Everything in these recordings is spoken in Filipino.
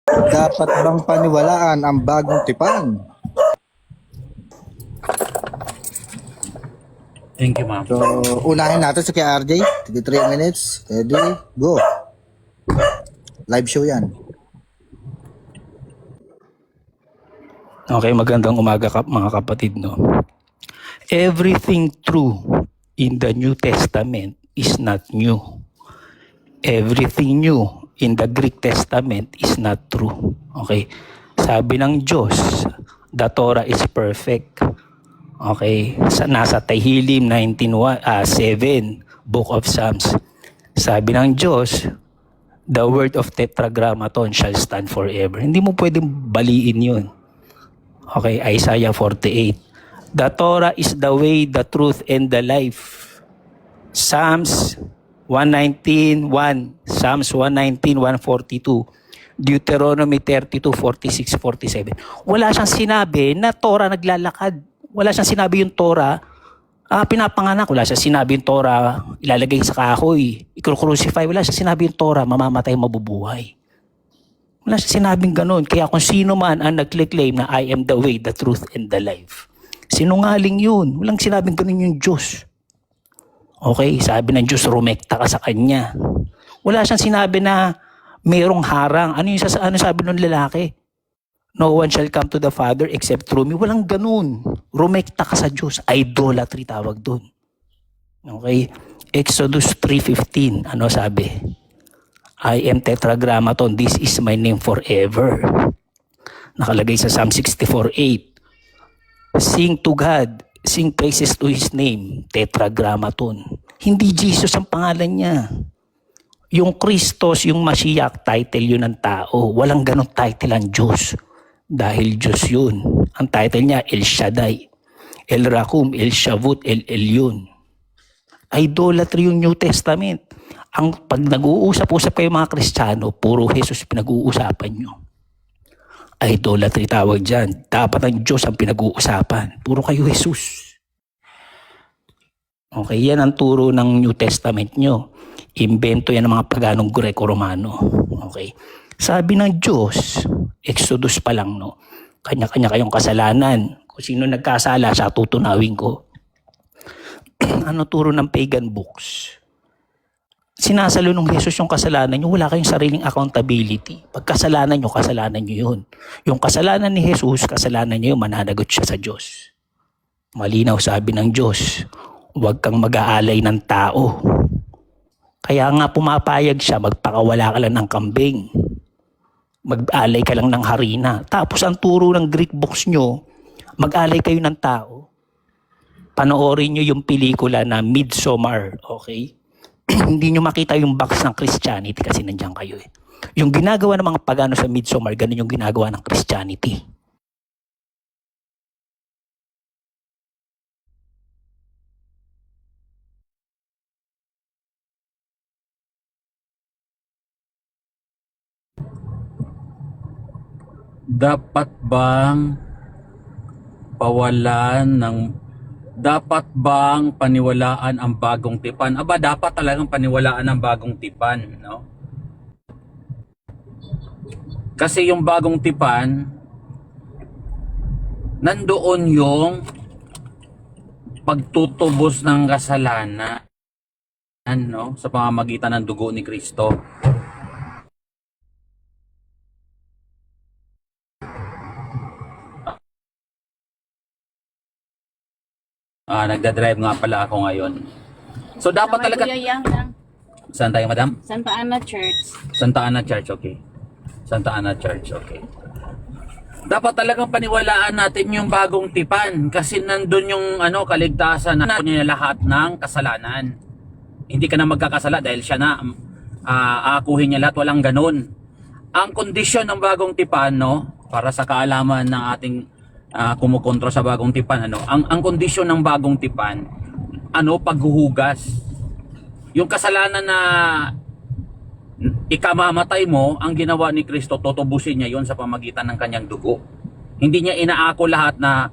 Dapat bang paniwalaan ang bagong tipan? Thank you, ma'am. So, unahin natin sa kay RJ. 3 minutes. Ready? Go. Live show yan. Okay, magandang umaga mga kapatid, no? Everything true in the New Testament is not new. Everything new in the Greek Testament is not true. Okay? Sabi ng Diyos, the Torah is perfect. Okay? Nasa Tehillim 7, Book of Psalms. Sabi ng Diyos, the word of Tetragrammaton shall stand forever. Hindi mo pwedeng baliin yun. Okay, Isaiah 48. The Torah is the way, the truth, and the life. Psalms 119:1, Psalms 119, 142, Deuteronomy 32, 46, 47. Wala siyang sinabi na Torah naglalakad. Wala siyang sinabi yung Torah pinapanganak. Wala siyang sinabi yung Torah ilalagay sa kahoy, i-crucify. Wala siyang sinabi yung Torah mamamatay, mabubuhay. Wala siya sinabing ganun. Kaya kung sino man ang nag-claim na I am the way, the truth, and the life, sinungaling yun. Walang sinabing ganun yung Diyos. Okay, sabi ng Diyos, rumekta ka sa Kanya. Wala siyang sinabi na mayroong harang. Ano sabi ng lalaki? No one shall come to the Father except through me. Walang ganun. Rumekta ka sa Diyos. Idolatry tawag dun. Okay, Exodus 3:15. Ano sabi? I am Tetragrammaton, this is my name forever. Nakalagay sa Psalm 64:8. Sing to God, sing praises to His name, Tetragrammaton. Hindi Jesus ang pangalan niya. Yung Christos, yung Mashiach, title yun ng tao. Walang ganong title ang Diyos. Dahil Diyos yun. Ang title niya, El Shaddai, El Rakum, El Shavut, El Elyon. Idolatry yung New Testament. Pag nag-uusap-usap kayo mga Kristiyano, puro Jesus pinag-uusapan nyo. Idolatry tawag dyan. Dapat ang Diyos ang pinag-uusapan. Puro kayo Jesus. Okay, yan ang turo ng New Testament nyo. Imbento yan ng mga paganong Greco-Romano. Okay. Sabi ng Diyos, Exodus pa lang, no? Kanya-kanya kayong kasalanan. Kung sino nagkasala, siya tutunawin ko. Ano turo ng pagan books? Sinasalo ng Jesus yung kasalanan nyo, wala kayong sariling accountability. Pag kasalanan nyo yun. Yung kasalanan ni Jesus, kasalanan nyo yun, mananagot siya sa Diyos. Malinaw sabi ng Diyos, huwag kang mag-aalay ng tao. Kaya nga pumapayag siya, magpakawala ka lang ng kambing. Mag-alay ka lang ng harina. Tapos ang turo ng Greek books nyo, mag-alay kayo ng tao. Panoorin nyo yung pelikula na Midsommar, okay? Hindi nyo makita yung box ng Christianity kasi nandiyan kayo eh. Yung ginagawa ng mga pagano sa Midsommar, ganun yung ginagawa ng Christianity. Dapat bang dapat bang paniwalaan ang bagong tipan? Aba, dapat talagang paniwalaan ang bagong tipan, no? Kasi yung bagong tipan, nandoon yung pagtutubos ng kasalanan, no? Sa pamamagitan ng dugo ni Kristo. Nagdadrive nga pala ako ngayon. So dapat talaga... Saan tayo, madam? Santa Ana Church. Santa Ana Church, okay. Santa Ana Church, okay. Dapat talagang paniwalaan natin yung bagong tipan kasi nandun yung kaligtasan na niya lahat ng kasalanan. Hindi ka na magkakasala dahil siya na aakuhin niya lahat, walang ganun. Ang kondisyon ng bagong tipan, no, para sa kaalaman ng ating kumukontra sa bagong tipan, ang kondisyon ng bagong tipan, paghuhugas. Yung kasalanan na ikamamatay mo, ang ginawa ni Kristo, tutubusin niya yon sa pamagitan ng kanyang dugo. Hindi niya inaako lahat na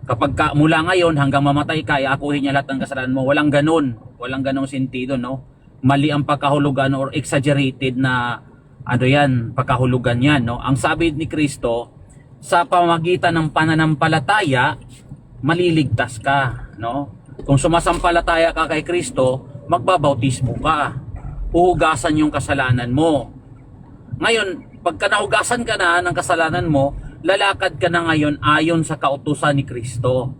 kapag mula ngayon hanggang mamatay ka, iakuhin niya lahat ng kasalanan mo. Walang ganun. Walang ganung sentido, no? Mali ang pagkahulugan or exaggerated na ano yan, pagkahulugan yan, no? Ang sabi ni Kristo, sa pamamagitan ng pananampalataya, maliligtas ka, no? Kung sumasampalataya ka kay Kristo, magbabautismo ka. Uhugasan yung kasalanan mo. Ngayon, pagka nahugasan ka na ng kasalanan mo, lalakad ka na ngayon ayon sa kautusan ni Kristo.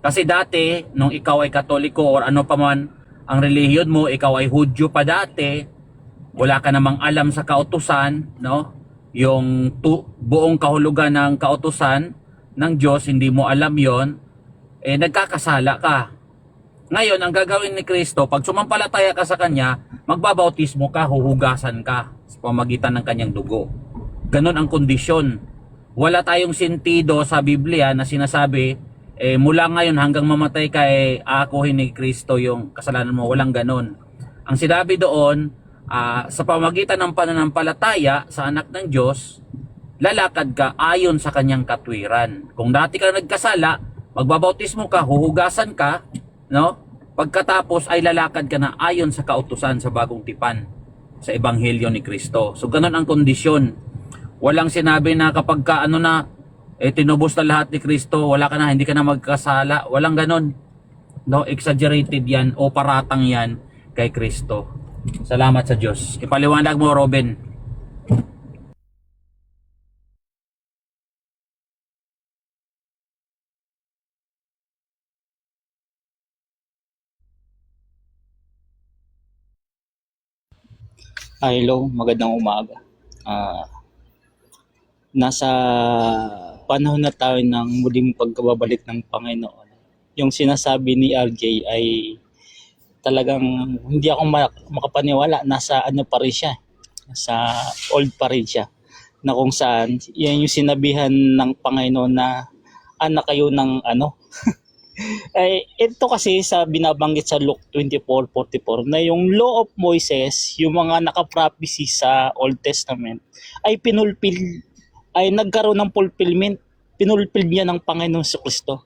Kasi dati, nung ikaw ay Katoliko or ano pa man ang relihiyon mo, ikaw ay Hudyo pa dati, wala ka namang alam sa kautusan, no? Yung buong kahulugan ng kautusan ng Diyos, hindi mo alam yon, nagkakasala ka. Ngayon, ang gagawin ni Kristo, pag sumampalataya ka sa Kanya, magbabautismo ka, huhugasan ka sa pamagitan ng Kanyang dugo. Ganon ang kondisyon. Wala tayong sentido sa Biblia na sinasabi, mula ngayon hanggang mamatay ka, aakuhin ni Kristo yung kasalanan mo. Walang ganon. Ang sinabi doon, sa pamagitan ng pananampalataya sa anak ng Diyos, lalakad ka ayon sa Kanyang katwiran. Kung dati ka nagkasala, magbabautismo ka, huhugasan ka, no? Pagkatapos ay lalakad ka na ayon sa kautusan sa bagong tipan sa ebanghelyo ni Kristo. So ganun ang kondisyon. Walang sinabi na kapag ka tinubos na lahat ni Kristo, wala ka na, hindi ka na magkasala. Walang ganun. No, exaggerated 'yan o paratang 'yan kay Kristo. Salamat sa Diyos. Ipaliwanag mo, Robin. Hello, magandang umaga. Ah, Nasa panahon na tayo ng muling pagkababalik ng Panginoon. Yung sinasabi ni RJ ay talagang hindi ako makapaniwala. Nasa ano pa rin siya. Nasa old pa rin siya. Na kung saan, yan yung sinabihan ng Panginoon na anak kayo ng ano. Ito kasi sa binabanggit sa Luke 24:44 na yung law of Moses, yung mga naka-prophecy sa Old Testament ay nagkaroon ng fulfillment, pinulfill niya ng Panginoon sa Kristo.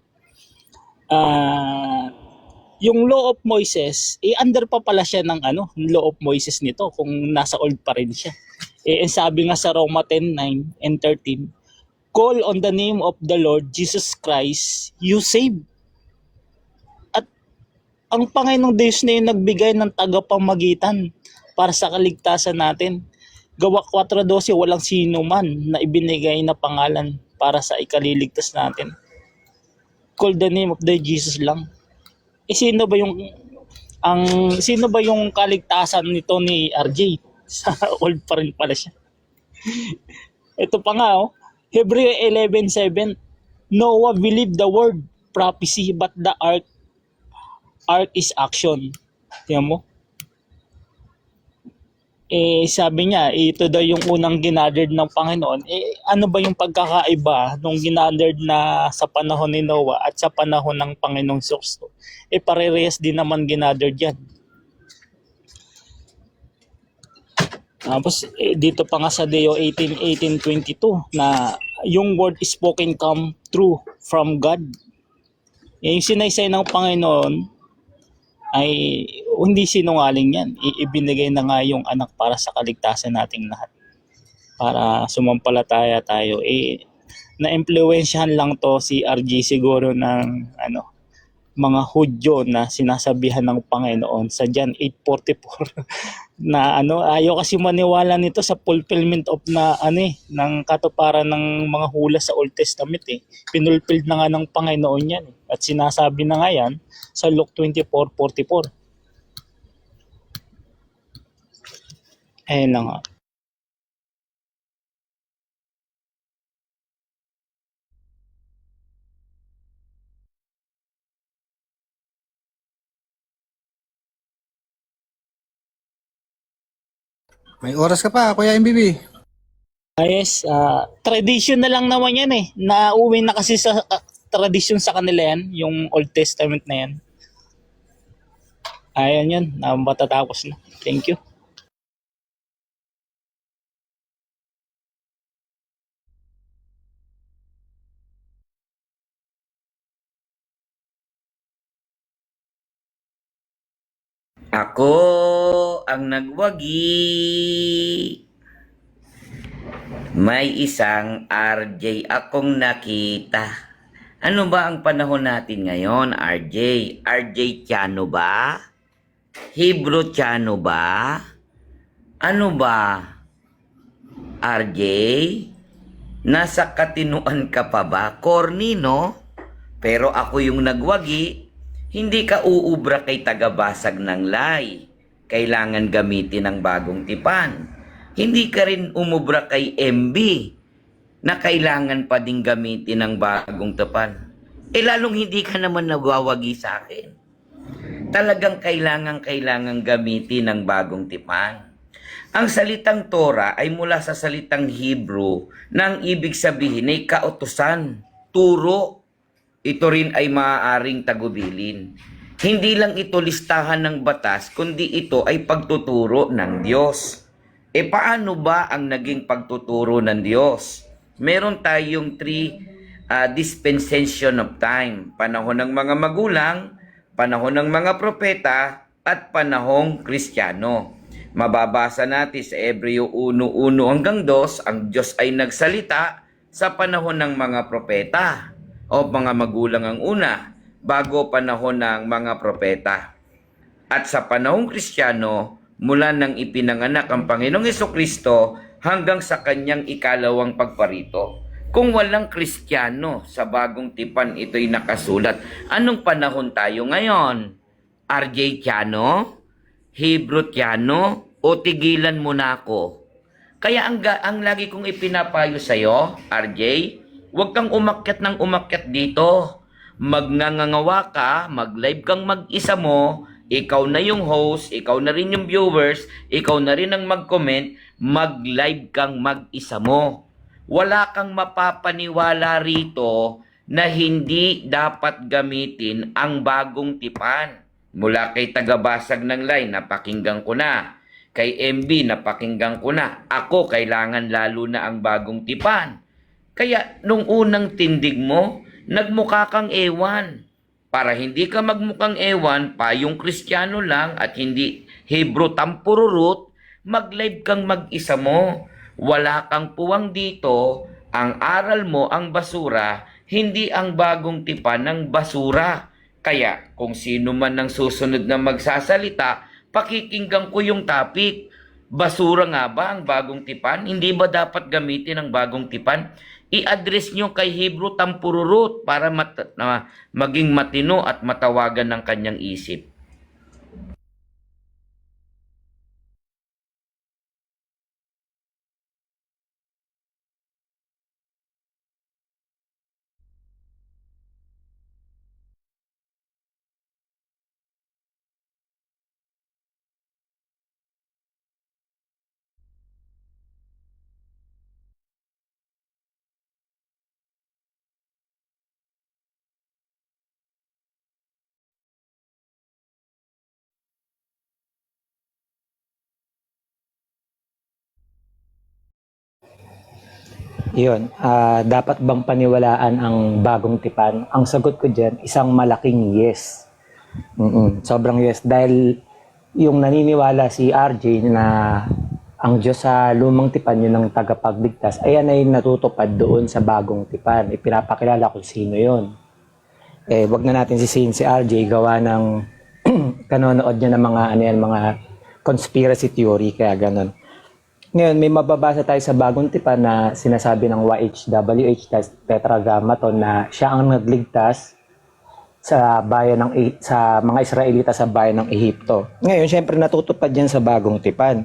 Yung law of Moses, under pa pala siya ng law of Moses nito kung nasa old pa rin siya. Sabi nga sa Roma 10:9 and 13, call on the name of the Lord Jesus Christ, you save. Ang Panginoong Diyos na yung nagbigay ng tagapamagitan para sa kaligtasan natin. Gawa 4:12, walang sino man na ibinigay na pangalan para sa ikaliligtas natin. Call the name of the Jesus lang. Sino ba yung kaligtasan nito ni RJ? Sa old pa rin pala siya. Ito pa nga, Hebrew 11:7, Noah believed the word prophecy, but the ark is action. Tingnan mo. Sabi niya, ito daw yung unang ginathered ng Panginoon. Ano ba yung pagkakaiba nung ginathered na sa panahon ni Noah at sa panahon ng Panginoong Kristo? Parehas din naman ginathered yan. Tapos dito pa nga sa Deo 18:22 na yung word is spoken come true from God. Yung sinaysay ng Panginoon ay hindi sinungaling yan. Ibinigay na nga yung anak para sa kaligtasan nating lahat. Para sumampalataya tayo. Na-impluwensyahan lang to si RG siguro ng mga Hudyo na sinasabihan ng Panginoon sa John 8:44 na ayaw kasi maniwala nito sa fulfillment of ng katuparan ng mga hula sa Old Testament Pinulfilled na nga ng Panginoon yan At sinasabi na nga yan sa Luke 24:44. Ayun lang nga. May oras ka pa, Kuya MBB. Yes, tradition na lang naman yan Nauwi na kasi sa tradition sa kanila yan, yung Old Testament na yan. Ayan yun, matatapos na. Thank you. Ako ang nagwagi. May isang RJ akong nakita. Ano ba ang panahon natin ngayon, RJ? RJ Tiano ba? Hebrew Tiano ba? Ano ba? RJ? Nasa katinuan ka pa ba? Corny, no? Pero ako yung nagwagi. Hindi ka uubra kay tagabasag ng lay. Kailangan gamitin ang bagong tipan. Hindi ka rin umubra kay MB na kailangan pa ding gamitin ang bagong tipan. Lalong hindi ka naman nagwawagi sa akin. Talagang kailangan gamitin ang bagong tipan. Ang salitang Torah ay mula sa salitang Hebrew na ang ibig sabihin ay kautusan, turo. Ito rin ay maaaring tagubilin. Hindi lang ito listahan ng batas, kundi ito ay pagtuturo ng Diyos. Paano ba ang naging pagtuturo ng Diyos? Meron tayong dispensation of time. Panahon ng mga magulang, panahon ng mga propeta, at panahong Kristiyano. Mababasa natin sa Hebreo 1:1 hanggang 2, ang Diyos ay nagsalita sa panahon ng mga propeta o mga magulang ang una, bago panahon ng mga propeta. At sa panahong Kristiyano, mula nang ipinanganak ang Panginoong Hesukristo hanggang sa kanyang ikalawang pagparito. Kung walang Kristiyano sa bagong tipan, ito'y nakasulat. Anong panahon tayo ngayon? RJ Tiano? Hebrew Tiano? O tigilan mo na ako? Kaya ang lagi kong ipinapayo sa'yo, RJ, huwag kang umakyat ng umakyat dito. Magngangawa ka, mag-live kang mag-isa mo, ikaw na yung host, ikaw na rin yung viewers, ikaw na rin ang mag-comment, mag-live kang mag-isa mo. Wala kang mapapaniwala rito na hindi dapat gamitin ang bagong tipan. Mula kay tagabasag ng line, napakinggan ko na. Kay MB, napakinggan ko na. Ako, kailangan lalo na ang bagong tipan. Kaya, nung unang tindig mo, nagmukha kang ewan. Para hindi ka magmukhang ewan, payong Kristiyano lang at hindi Hebrew tampururut, mag-live kang mag-isa mo. Wala kang puwang dito, ang aral mo ang basura, hindi ang bagong tipan ng basura. Kaya kung sino man ang susunod na magsasalita, pakikinggan ko yung topic. Basura nga ba ang bagong tipan? Hindi ba dapat gamitin ang bagong tipan? I-address nyo kay Hebrew tampururut para maging matino at matawagan ng kanyang isip. Yun, dapat bang paniwalaan ang bagong tipan? Ang sagot ko dyan, isang malaking yes. Sobrang yes. Dahil yung naniniwala si RJ na ang Diyos sa lumang tipan yun ang tagapagligtas, ayan ay natutupad doon sa bagong tipan. Ipinapakilala kung sino yun. Wag na natin sisihin si RJ gawa ng kanonood niya ng mga conspiracy theory, kaya ganun. Ngayon, may mababasa tayo sa bagong tipan na sinasabi ng YHWH, Tetragrammaton, na siya ang nagligtas sa sa mga Israelita sa bayan ng Ehipto. Ngayon, syempre natutupad yan sa bagong tipan.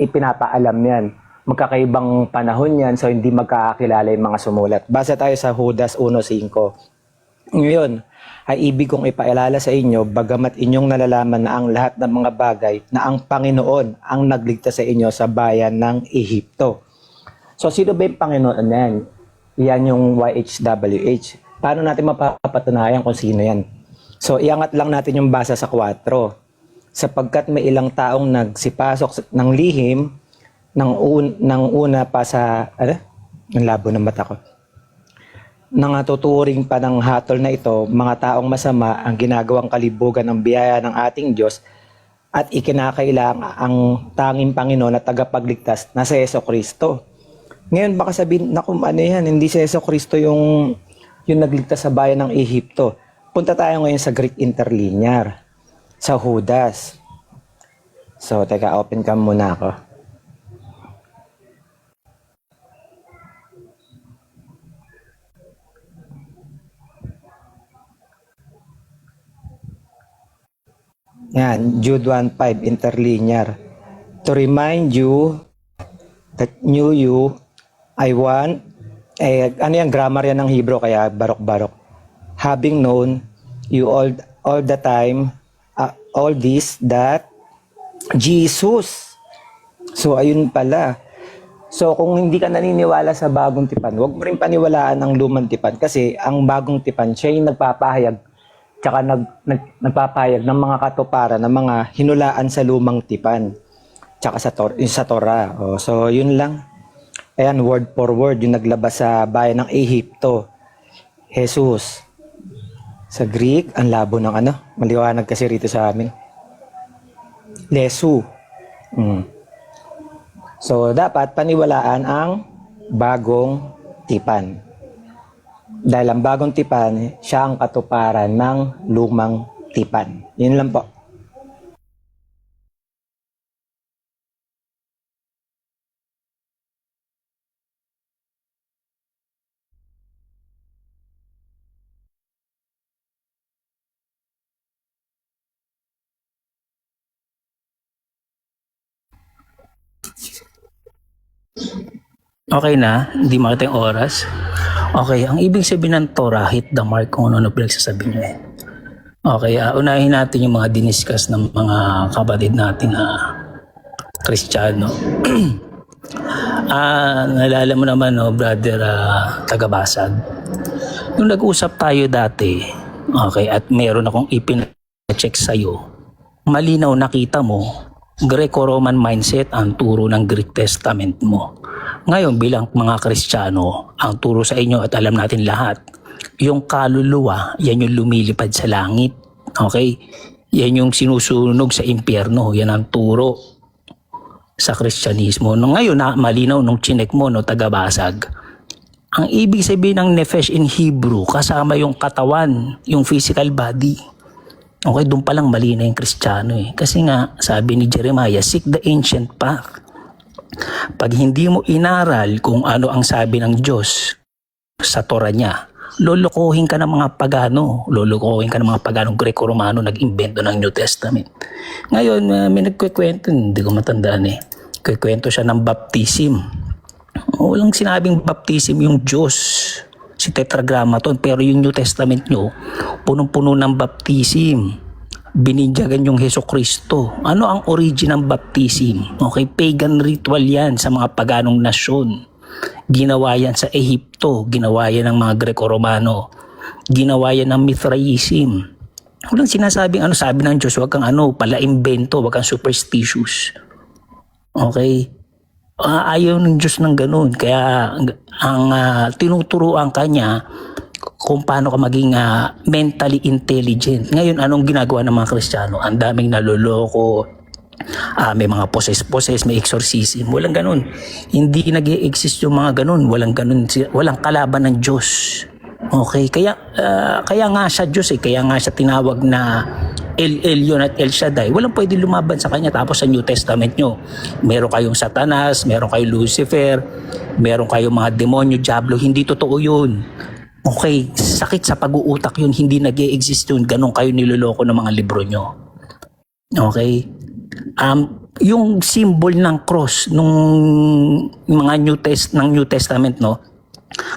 Ipinapaalam yan. Magkakaibang panahon yan, so hindi magkakakilala yung mga sumulat. Basa tayo sa Judas 1:5. Ngayon, ay ibig kong ipaalala sa inyo, bagamat inyong nalalaman na ang lahat ng mga bagay na ang Panginoon ang nagligtas sa inyo sa bayan ng Ehipto. So, sino ba yung Panginoon na yan? Yan yung YHWH. Paano natin mapapatunayan kung sino yan? So, iangat lang natin yung basa sa 4. Sapagkat may ilang taong nagsipasok ng lihim ng una pa sa... Ang labo ng mata ko. Nang tuturing pa ng hatol na ito, mga taong masama ang ginagawang kalibugan ng biyaya ng ating Diyos at ikinakailangan ang tanging Panginoon at tagapagligtas na si Jesucristo. Ngayon baka sabihin, naku, ano yan, hindi si Jesucristo yung nagligtas sa bayan ng Ehipto. Punta tayo ngayon sa Greek interlinear, sa Judas. So, teka, open cam muna ako. Yan, Jude 1:5 interlinear. To remind you that knew you, I want, ano yan, grammar yan ng Hebrew, kaya barok-barok. Having known you all the time, all this, that Jesus. So, ayun pala. So, kung hindi ka naniniwala sa bagong tipan, huwag mo rin paniwalaan ang lumang tipan kasi ang bagong tipan, siya yung nagpapahayag tsaka nagpapahayag ng mga katuparan, ng mga hinulaan sa lumang tipan tsaka sa Torah. Oh, so, yun lang. Ayan, word for word, yung naglabas sa bayan ng Ehipto. Jesus. Sa Greek, ang labo ng ano, maliwanag kasi rito sa amin. Lesu. So, dapat paniwalaan ang bagong tipan. Dahil ang bagong tipan, siya ang katuparan ng lumang tipan. Yun lang po. Okay na, hindi makita yung oras. Okay, ang ibig sabihin ng Torah, hit the mark kung ano pinagsasabi nyo eh. Okay, unahin natin yung mga diniscuss ng mga kapatid natin na Kristiyano. Nalala mo naman, no, brother Tagabasag. Nung nag-usap tayo dati, okay, at meron akong ipin-check sa'yo, malinaw nakita mo, Greco-Roman mindset ang turo ng Greek Testament mo. Ngayon bilang mga Kristiyano, ang turo sa inyo at alam natin lahat, yung kaluluwa, yan yung lumilipad sa langit. Okay? Yan yung sinusunog sa impyerno. Yan ang turo sa Kristyanismo. Ngayon, malinaw nung chinek mo, no, Tagabasag. Ang ibig sabihin ng nephesh in Hebrew, kasama yung katawan, yung physical body. Okay, doon palang mali na yung Kristiyano eh. Kasi nga, sabi ni Jeremiah, seek the ancient path. Pag hindi mo inaral kung ano ang sabi ng Diyos sa Torah niya, lolokohin ka ng mga pagano, lolokohin ka ng mga paganong Greco-Romano nag-imbento ng New Testament. Ngayon, may nagkikwento, hindi ko matandaan eh. Kikwento siya ng baptism. Walang sinabing baptism yung Diyos, si Tetragrammaton, pero yung New Testament nyo, punong-puno ng baptism. Bininyagan yung Jesucristo. Ano ang origin ng baptism? Okay, pagan ritual yan sa mga paganong nasyon. Ginawa yan sa Ehipto, ginawa yan ng mga Greco-Romano, ginawa yan ng Mithraism. Walang sinasabing ano, sabi ng Diyos, wag kang pala-imbento, wag kang superstitious. Okay? Ayaw ng Diyos ng ganun. Kaya ang tinuturuan kanya kung paano ka maging mentally intelligent. Ngayon, anong ginagawa ng mga Kristiyano? Ang daming naloloko, may mga poses-poses, may exorcism. Walang ganun. Hindi nag-i-exist yung mga ganun. Walang ganun. Walang kalaban ng Diyos. Okay? Kaya nga siya Diyos eh. Kaya nga siya tinawag na El Elyon at El Shaddai. Walang pwede lumaban sa kanya. Tapos sa New Testament nyo, meron kayong Satanas, meron kayong Lucifer, meron kayong mga demonyo, diablo. Hindi totoo yun. Okay, sakit sa pag-uutak yun, hindi nag-e-exist yun, ganun kayo niloloko ng mga libro nyo. Okay? Yung symbol ng cross nung mga New Testament, no?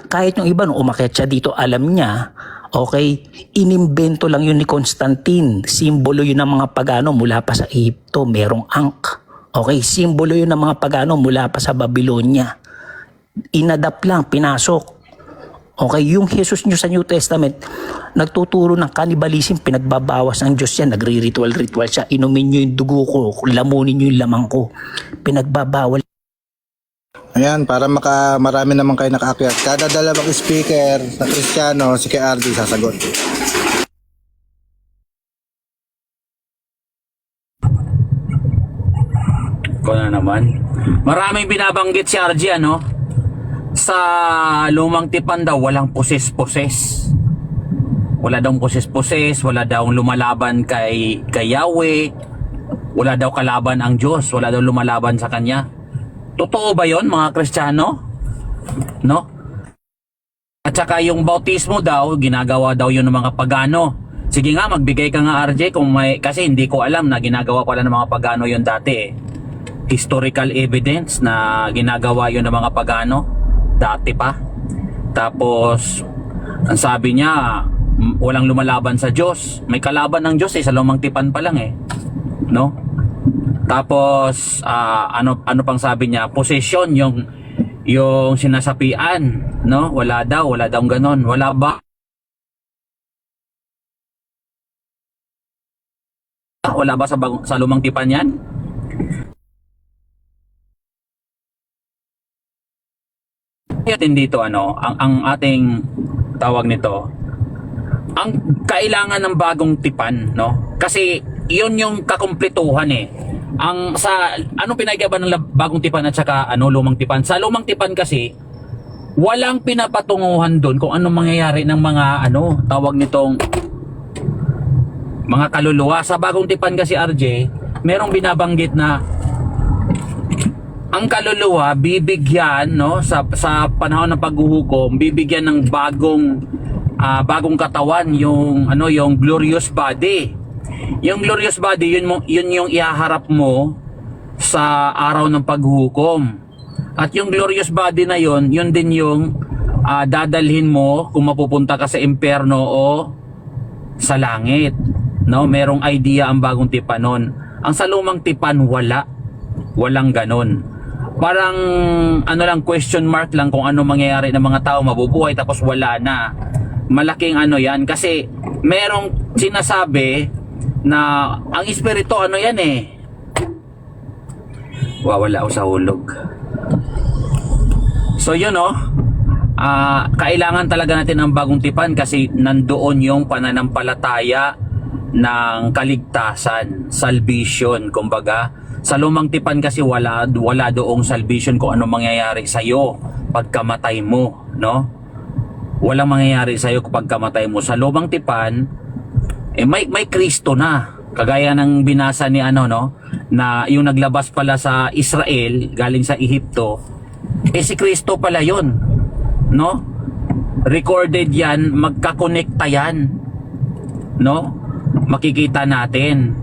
Kahit yung iba nung umakyat siya dito, alam niya, okay, inimbento lang yun ni Constantine. Simbolo yun ng mga pagano mula pa sa Egypto, merong Ankh. Okay, simbolo yun ng mga pagano mula pa sa Babylonia. Inadapt lang, pinasok. Okay, yung Jesus nyo sa New Testament, nagtuturo ng cannibalism, pinagbabawas ng Diyos yan, nagre-ritual siya, inumin nyo yung dugo ko, lamunin nyo yung lamang ko, pinagbabawal. Ayan, para marami naman kayo nakaakyat. Kada dalawang speaker na Kristiyano, si Kay RJ sasagot. Ko na naman. Maraming binabanggit si RJ, ano? Sa lumang tipan daw, walang poses-poses. Wala daw poses-poses, wala daw lumalaban kay Yahweh, wala daw kalaban ang Diyos, wala daw lumalaban sa Kanya. Totoo ba yon mga Kristiyano? No? At saka yung bautismo daw, ginagawa daw yun ng mga pagano. Sige nga, magbigay ka nga RJ kung may, kasi hindi ko alam na ginagawa pala ng mga pagano yun dati eh. Historical evidence na ginagawa yun ng mga pagano dati pa. Tapos ang sabi niya, walang lumalaban sa Diyos. May kalaban ng Diyos sa lumang tipan pa lang eh. No? Tapos ano pang sabi niya? Possession, yung sinasapian, no? Wala daw ganon. Wala ba? Wala ba sa lumang tipan yan? Kaya dito ang ating tawag nito, ang kailangan ng bagong tipan, no? Kasi yun yung kakumpletuhan eh. Ang sa anong pinagkaiba ng bagong tipan at saka lumang tipan? Sa lumang tipan kasi walang pinapatunguhan doon kung anong mangyayari ng mga tawag nitong mga kaluluwa. Sa bagong tipan kasi RJ, merong binabanggit na ang kaluluwa bibigyan sa panahon ng paghuhukom, bibigyan ng bagong katawan, yung glorious body. Yung glorious body, yun yung ihaharap mo sa araw ng paghuhukom. At yung glorious body na yun din yung dadalhin mo kung mapupunta ka sa impyerno o sa langit. No, merong idea ang bagong tipan nun. Ang sa lumang tipan walang ganon. Parang lang, question mark lang kung ano mangyayari ng mga tao, mabubuhay tapos wala na. Malaking yan kasi merong sinasabi na ang espiritu yan eh. Wala ako sa hulog. So yun kailangan talaga natin ang bagong tipan kasi nandoon yung pananampalataya ng kaligtasan, salvation, kumbaga. Sa lumang tipan kasi wala doong salvation kung ano mangyayari sa iyo pagkamatay mo, no? Walang mangyayari sa iyo kapag kamatay mo. Sa lumang tipan may Kristo na. Kagaya ng binasa ni na yung naglabas pala sa Israel galing sa Ehipto, si Kristo pala 'yon, no? Recorded 'yan, magkakonekta 'yan, no? Makikita natin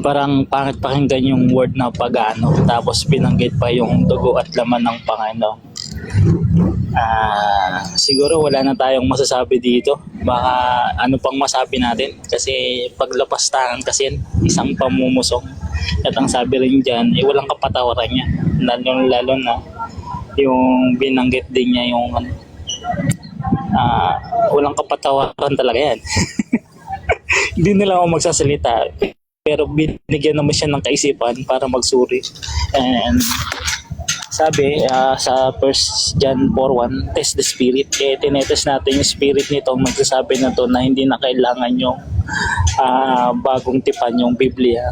parang pangit pakinggan yung word na pagano, tapos binanggit pa yung dugo at laman ng Panginoon. Siguro wala na tayong masasabi dito. Baka ano pang masabi natin, kasi paglapastangan kasi isang pamumusong. At ang sabi rin dyan, walang kapatawaran niya. Lalo na yung binanggit din niya yung walang kapatawaran talaga yan. Hindi na lang ako magsasalita, pero binigyan naman siya ng kaisipan para magsuri. And sabi sa 1 John 4:1, test the spirit. Tinetest natin yung spirit nito, magsasabi na to na hindi na kailangan yung bagong tipan, yung Biblia.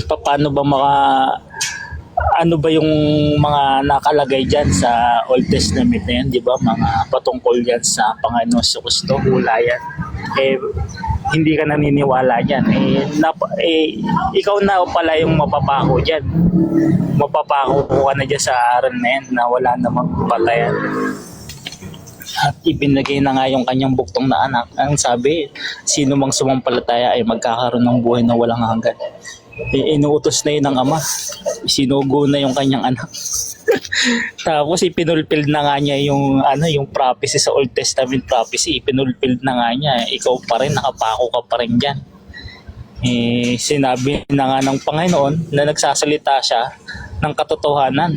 Paano ba ano ba yung mga nakalagay dyan sa Old Testament na yan, di ba? Mga patungkol yan sa Panginoon sa Kristo, hula yan. Hindi ka naniniwala dyan. Ikaw na pala yung mapapako dyan. Mapapako ka na dyan sa aral na yan na wala namang patayan. At ibinigay na nga yung kanyang buktong na anak. Ang sabi, sino mang sumampalataya ay magkakaroon ng buhay na walang hanggan. Inuutos na yun ng ama. Sinugo na yung kanyang anak. Tapos ipinulpil na nga niya yung prophecy sa Old Testament prophecy. Ipinulpil na nga niya. Ikaw pa rin, nakapako ka pa rin dyan. Sinabi na nga ng Panginoon na nagsasalita siya ng katotohanan.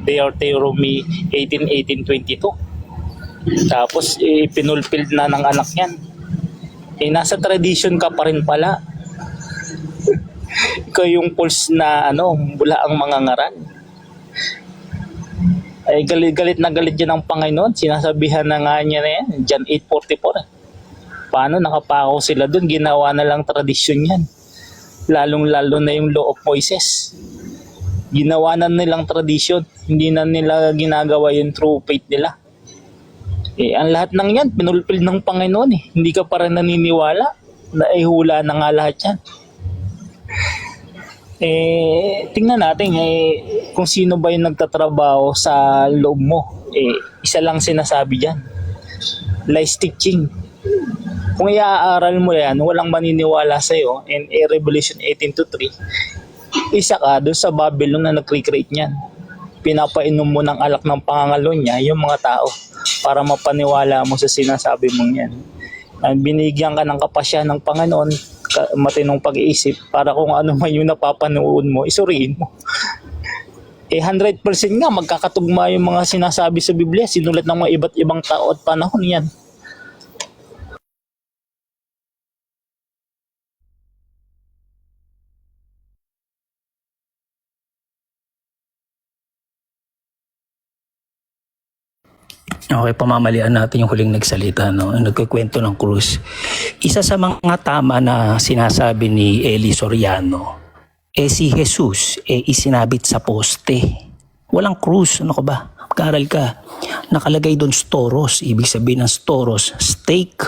Deuteronomy 18:22. Tapos ipinulpil na ng anak niyan. Nasa tradition ka pa rin pala. Ikaw yung pulse na bula ang mga ngaran. Ay galit na galit yan ang Panginoon. Sinasabihan na nga niya na yan, John 8:44. Paano nakapako sila doon? Ginawa na lang tradisyon yan. Lalong-lalo na yung law of Moises. Ginawa na nilang tradisyon. Hindi na nila ginagawa yung true faith nila. Ang lahat ng yan, pinulpil ng Panginoon eh. Hindi ka pa rin naniniwala na hula na nga lahat yan. Tingnan natin kung sino ba yung nagtatrabaho sa loob mo. Isa lang sinasabi dyan. Lies teaching. Kung iaaral mo yan, walang maniniwala sa'yo. In Revelation 18:3, isa ka doon sa Babylon na nag-recreate niyan. Pinapainom mo ng alak ng pangangalo niya yung mga tao para mapaniwala mo sa sinasabi mong yan. Binigyan ka ng kapasya ng Panginoon, matinong pag-iisip para kung ano man yung napapanood mo, isuriin mo. 100% nga magkakatugma yung mga sinasabi sa Biblia, sinulat ng mga iba't ibang tao at panahon yan. Okay, pamamalian natin yung huling nagsalita, no? Yung nagkikwento ng krus. Isa sa mga tama na sinasabi ni Eli Soriano, si Jesus, isinabit sa poste. Walang krus, ano ka ba? Mag-aral ka. Nakalagay doon storos, ibig sabihin ng storos, stake,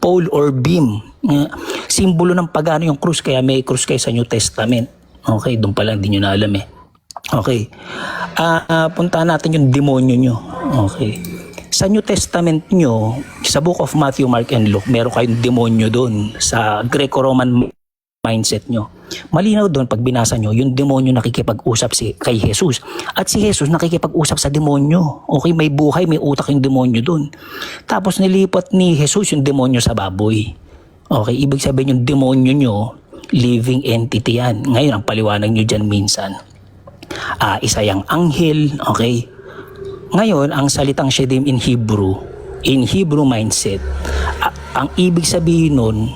pole or beam. Simbolo ng pagano yung krus, kaya may krus kayo sa New Testament. Okay, doon pa lang, di nyo na alam eh. Okay. Puntahan natin yung demonyo nyo. Okay. Sa New Testament nyo, sa Book of Matthew, Mark, and Luke, meron kayong demonyo doon sa Greco-Roman mindset nyo. Malinaw doon pag binasa nyo, yung demonyo nakikipag-usap kay Jesus. At si Jesus nakikipag-usap sa demonyo. Okay, may buhay, may utak yung demonyo doon. Tapos nilipat ni Jesus yung demonyo sa baboy. Okay, ibig sabihin yung demonyo nyo, living entity yan. Ngayon, ang paliwanag nyo dyan minsan. Isa yung anghel, okay? Ngayon, ang salitang shedim in Hebrew mindset, ang ibig sabihin nun,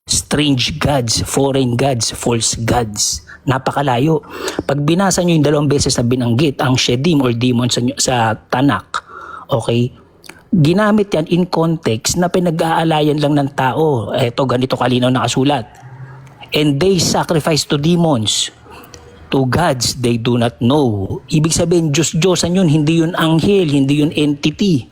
strange gods, foreign gods, false gods. Napakalayo. Pag binasa nyo yung 2 beses na binanggit, ang shedim or demon sa Tanakh, okay, ginamit yan in context na pinag-aalayan lang ng tao. Eto, ganito kalinaw nakasulat. And they sacrifice to demons, to gods they do not know. Ibig sabihin, Diyos-Diyosan yun, hindi yun anghel, hindi yun entity,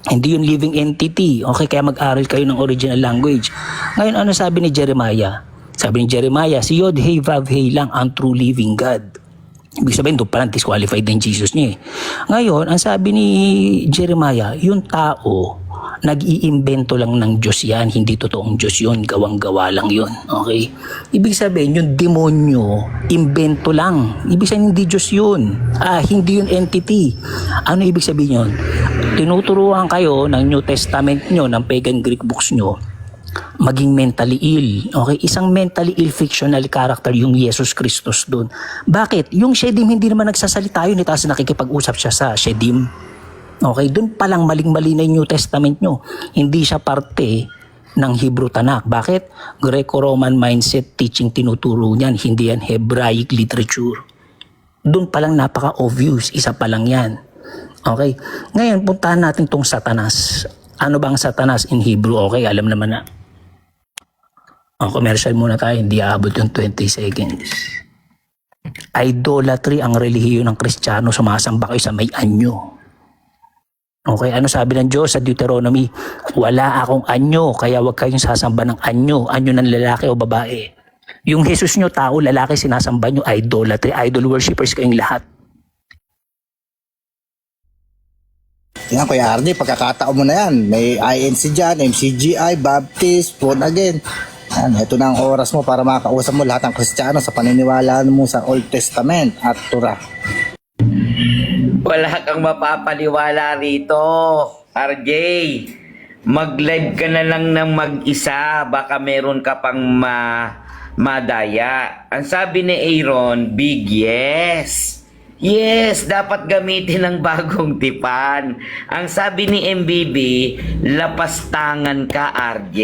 hindi yun living entity. Okay, kaya mag-aral kayo ng original language. Ngayon, ano sabi ni Jeremiah? Sabi ni Jeremiah, si Yod, Hey, Vav, Hey lang ang true living God. Ibig sabihin, doon parang disqualified din Jesus niya eh. Ngayon, ang sabi ni Jeremiah, yung tao, nag-iimbento lang ng Diyos yan, hindi totoong Diyos yun, gawang-gawa lang yun. Okay? Ibig sabihin, yung demonyo, imbento lang. Ibig sabihin, hindi Diyos yun. Hindi yun entity. Ano ibig sabihin yun? Tinuturuan kayo ng New Testament nyo, ng pagan Greek books nyo, maging mentally ill. Okay? Isang mentally ill fictional character yung Jesus Christus doon. Bakit? Yung shedim hindi naman nagsasalita yun, tapos nakikipag-usap siya sa shedim. Okay, doon pa lang maling-mali na yung New Testament nyo. Hindi siya parte ng Hebrew Tanakh. Bakit? Greco-Roman mindset teaching tinuturo niyan. Hindi yan Hebraic literature. Doon pa lang napaka-obvious. Isa pa lang yan. Okay, ngayon puntahan natin tong Satanas. Ano bang Satanas in Hebrew? Okay, alam naman na. Commercial muna tayo. Hindi aabot yung 20 seconds. Idolatry ang relihiyon ng Kristiyano. Sumasamba kayo sa may anyo. Okay, ano sabi ng Diyos sa Deuteronomy? Wala akong anyo, kaya wag kayong sasamba ng anyo. Anyo ng lalaki o babae. Yung Jesus nyo, tao, lalaki, sinasamba nyo, idolatry. Idol worshippers kayong lahat. Yan, Kuya RD, pagkakataon mo na yan. May INC dyan, MCGI, Baptist, Born Again. Yan, ito na ang oras mo para makausap mo lahat ng Kristiyano sa paniniwala mo sa Old Testament at Torah. Wala kang mapapaniwala rito, RJ. Mag-live ka na lang ng mag-isa, baka meron ka pang madaya. Ang sabi ni Aaron, big yes. Yes, dapat gamitin ng bagong tipan. Ang sabi ni MBB, lapastangan ka, RJ.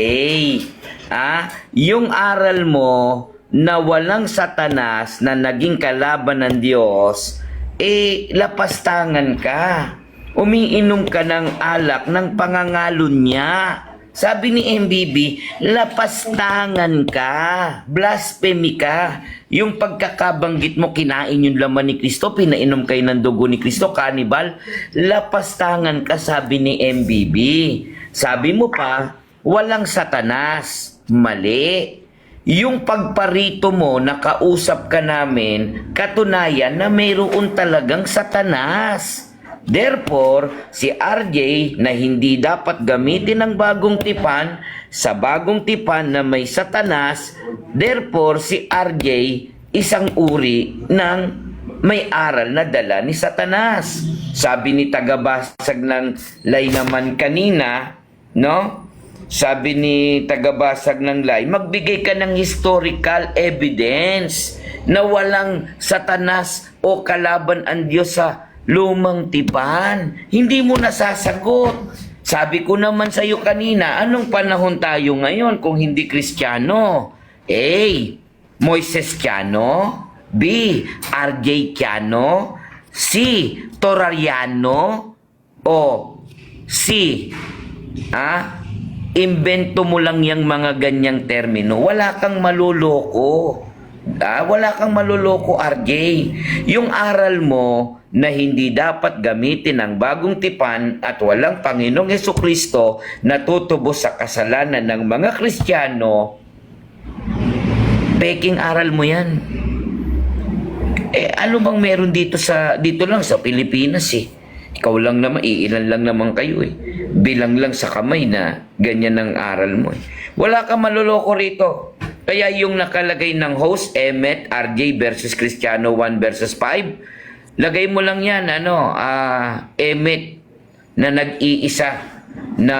Yung aral mo na walang Satanas na naging kalaban ng Diyos, lapastangan ka. Umiinom ka ng alak ng pangangalon niya. Sabi ni MBB, lapastangan ka, blasphemy ka. Yung pagkakabanggit mo, kinain yung laman ni Kristo, pinainom kayo ng dugo ni Kristo, cannibal, lapastangan ka, sabi ni MBB. Sabi mo pa, walang satanas. Mali. Yung pagparito mo, nakausap ka namin, katunayan na mayroon talagang satanas. Therefore, si RJ na hindi dapat gamitin ng bagong tipan sa bagong tipan na may satanas, therefore si RJ isang uri ng may aral na dala ni satanas. Sabi ni tagabasag ng lay naman kanina, no? Sabi ni tagabasag ng lay, magbigay ka ng historical evidence na walang satanas o kalaban ang Diyos sa lumang tipan. Hindi mo nasasagot. Sabi ko naman sa iyo kanina, anong panahon tayo ngayon kung hindi Kristiyano? A. Moisesiano. B. RJ-kiano. C. Torariano. O C. Invento mo lang yung mga ganyang termino. Wala kang maluloko. Wala kang maluloko, RJ. Yung aral mo na hindi dapat gamitin ang bagong tipan at walang Panginoong Hesukristo na tutubos sa kasalanan ng mga Kristiyano, peking aral mo yan. Ano bang meron dito lang sa Pilipinas eh? Ikaw lang naman, iilan lang naman kayo eh. Bilang lang sa kamay na ganyan ang aral mo eh. Wala kang maluloko rito. Kaya yung nakalagay ng host, Emmet, RJ versus Cristiano 1 versus 5, lagay mo lang yan, Emmet na nag-iisa na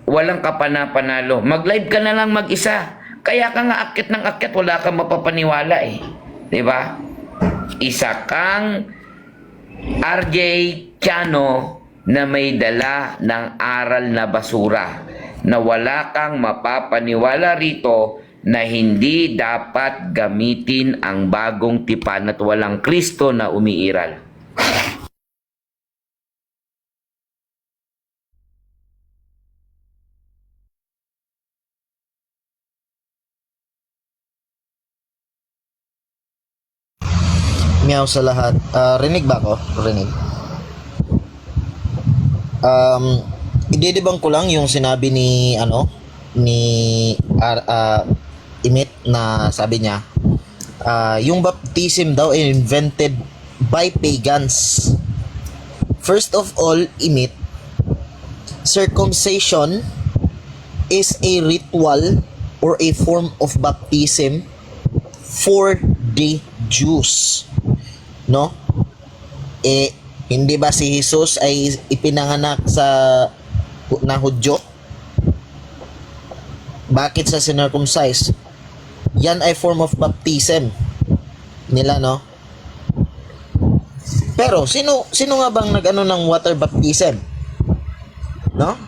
walang kapana-panalo. Mag-live ka na lang mag-isa. Kaya ka nga akit ng akit, wala kang mapapaniwala eh. Diba? Isa kang RJ Chano na may dala ng aral na basura na wala kang mapapaniwala rito na hindi dapat gamitin ang bagong tipan at walang Kristo na umiiral. Meow sa lahat. Rinig ba ako? Rinig. Idedebang ko lang yung sinabi ni Imit na sabi niya yung baptism daw ay invented by pagans. First of all, Imit, circumcision is a ritual or a form of baptism for the Jews. No? Hindi ba si Jesus ay ipinanganak na Hudyo? Bakit sa circumcise? Yan ay form of baptism nila, no? Pero sino nga bang nag-ano ng water baptism? No?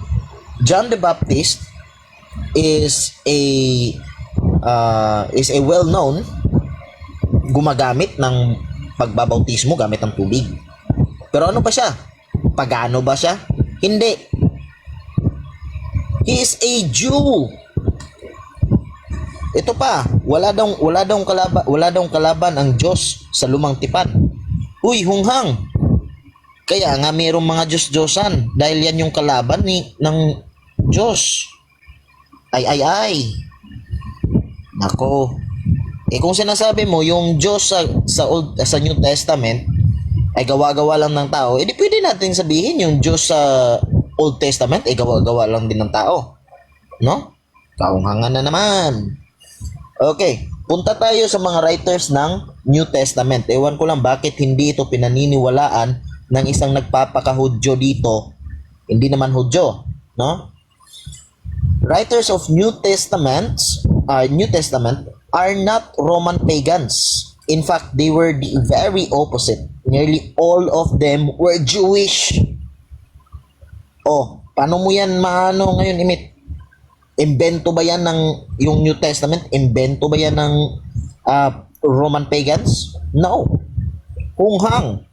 John the Baptist is a well-known gumagamit ng pagbabautismo gamit ng tubig. Pero ano ba siya? Pagano ba siya? Hindi. He is a Jew. Ito pa, wala daw kalaban ang Diyos sa lumang tipan. Uy, hunghang. Kaya nga mayroong mga Diyos-Diyosan dahil yan yung kalaban ng Diyos. Ay. Nako. Kung sinasabi mo yung Diyos sa New Testament ay gawa-gawa lang ng tao, edi pwede natin sabihin yung Diyos sa Old Testament ay gawa-gawa lang din ng tao. No? Kaunghangan na naman. Okay, punta tayo sa mga writers ng New Testament. Ewan ko lang bakit hindi ito pinaniniwalaan ng isang nagpapakahudyo dito. Hindi naman Hudyo, no? Writers of New Testament are not Roman pagans. In fact, they were the very opposite. Nearly all of them were Jewish. Paano mo yan maano ngayon, Imit? Invento ba yan ng yung New Testament? Invento ba yan ng Roman pagans? No. Hunghang.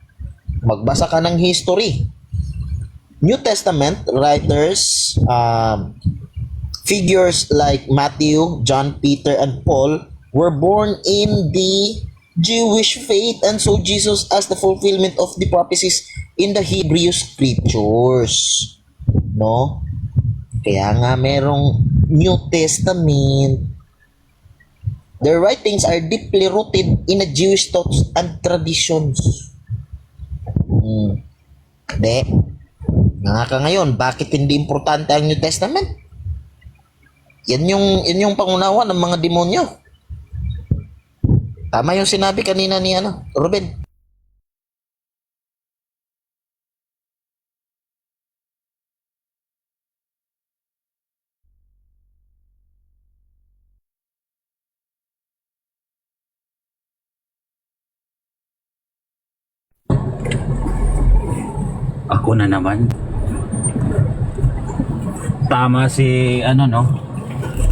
Magbasa ka ng history. New Testament writers, figures like Matthew, John, Peter, and Paul were born in the Jewish faith and saw Jesus as the fulfillment of the prophecies in the Hebrew scriptures. No? Kaya nga merong New Testament. Their writings are deeply rooted in the Jewish thoughts and traditions. Hindi. Nga ka ngayon, bakit hindi importante ang New Testament? Yan yung pangunawa ng mga demonyo. Tama yung sinabi kanina ni Ruben. Ako na naman. Tama si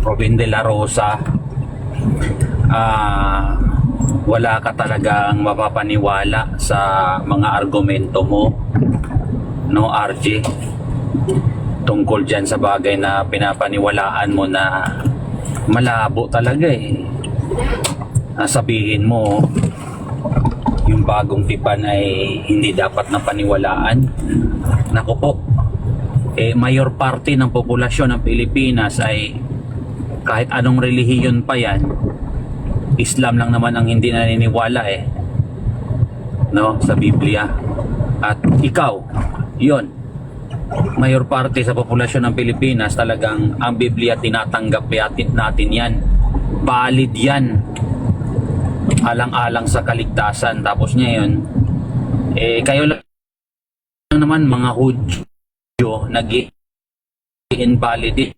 Robin de la Rosa. Wala ka talagang mapapaniwala sa mga argumento mo, no, RJ, tungkol dyan sa bagay na pinapaniwalaan mo na malabo talaga sabihin mo yung bagong tipan ay hindi dapat na paniwalaan. Naku po, mayor parte ng populasyon ng Pilipinas ay kahit anong relihiyon pa yan, Islam lang naman ang hindi naniniwala no, sa Biblia. At ikaw, yon, mayor parte sa populasyon ng Pilipinas, talagang ang Biblia tinatanggap natin yan, valid yan, alang-alang sa kaligtasan. Tapos ngayon kayo lang naman mga Hudyo nag-invalidate.